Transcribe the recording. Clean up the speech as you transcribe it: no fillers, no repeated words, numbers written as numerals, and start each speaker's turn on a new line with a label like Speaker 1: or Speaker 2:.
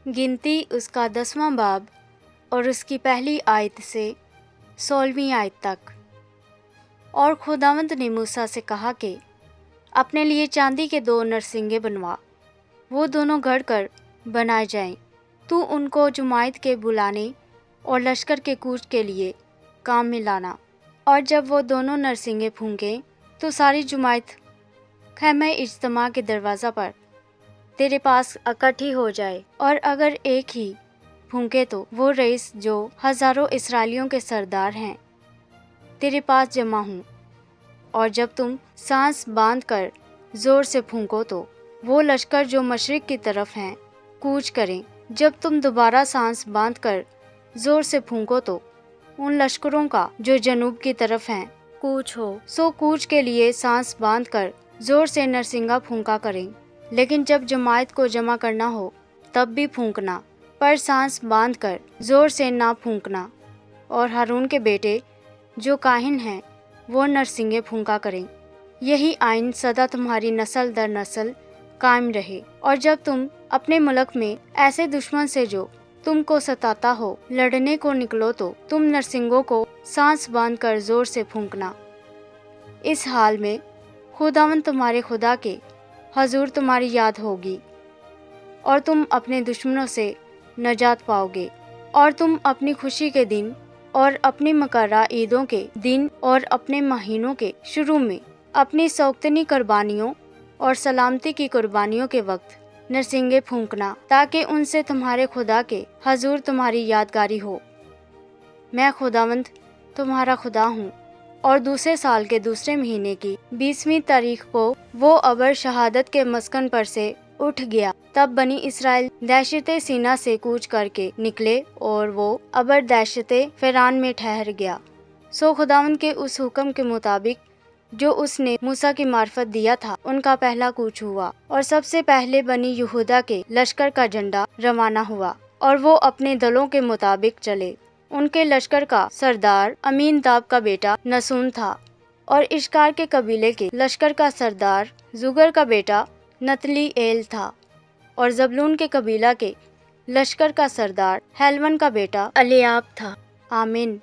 Speaker 1: गिनती उसका 10वां बाब और उसकी पहली आयत से 16वीं आयत तक। और खुदावंद ने मूसा से कहा कि अपने लिए चांदी के 2 नरसिंगे बनवा, वो दोनों गढ़ कर बनाए जाएं। तू उनको जुमाइत के बुलाने और लश्कर के कूच के लिए काम में लाना। और जब वो दोनों नरसिंगे फूंकें तो सारी जुमाइत खैमे इज्तिमा के दरवाज़ा पर तेरे पास इकट्ठी हो जाए। और अगर एक ही फूंके तो वो रईस जो हज़ारों इसराइलियों के सरदार हैं तेरे पास जमा हूँ। और जब तुम सांस बांध कर ज़ोर से फूंको तो वो लश्कर जो मशरिक की तरफ हैं कूच करें। जब तुम दोबारा सांस बांध कर ज़ोर से फूंको तो उन लश्करों का जो जनूब की तरफ हैं कूच हो। सो कूच के लिए सांस बांध कर ज़ोर से नरसिंगा फूंका करें। लेकिन जब जमायत को जमा करना हो तब भी फूंकना, पर सांस बांध कर ज़ोर से ना फूंकना। और हारून के बेटे जो काहिन हैं वो नरसिंगे फूंका करें। यही आइन सदा तुम्हारी नस्ल दर नस्ल कायम रहे। और जब तुम अपने मुल्क में ऐसे दुश्मन से जो तुमको सताता हो लड़ने को निकलो तो तुम नरसिंगों को सांस बांध कर जोर से फूंकना। इस हाल में खुदावंद तुम्हारे खुदा के हजूर तुम्हारी याद होगी और तुम अपने दुश्मनों से नजात पाओगे। और तुम अपनी खुशी के दिन और अपनी मकर्रा ईदों के दिन और अपने महीनों के शुरू में अपनी सौक्तनी कुर्बानियों और सलामती की कुर्बानियों के वक्त नरसिंगे फूंकना, ताकि उनसे तुम्हारे खुदा के हजूर तुम्हारी यादगारी हो। मैं खुदावंद तुम्हारा खुदा हूँ। और दूसरे साल के दूसरे महीने की 20वीं तारीख को वो अबर शहादत के मस्कन पर से उठ गया। तब बनी इसराइल दहशते सीना से कूच करके निकले और वो अबर दहशते फिरान में ठहर गया। सो खुदावंद के उस हुक्म के मुताबिक जो उसने मूसा की मार्फत दिया था उनका पहला कूच हुआ। और सबसे पहले बनी यहूदा के लश्कर का झंडा रवाना हुआ और वो अपने दलों के मुताबिक चले। उनके लश्कर का सरदार अमीनदाब का बेटा नसून था। और इश्कार के कबीले के लश्कर का सरदार जुगर का बेटा नतली एल था। और जबलून के कबीला के लश्कर का सरदार हेलवन का बेटा अलियाब था। आमीन।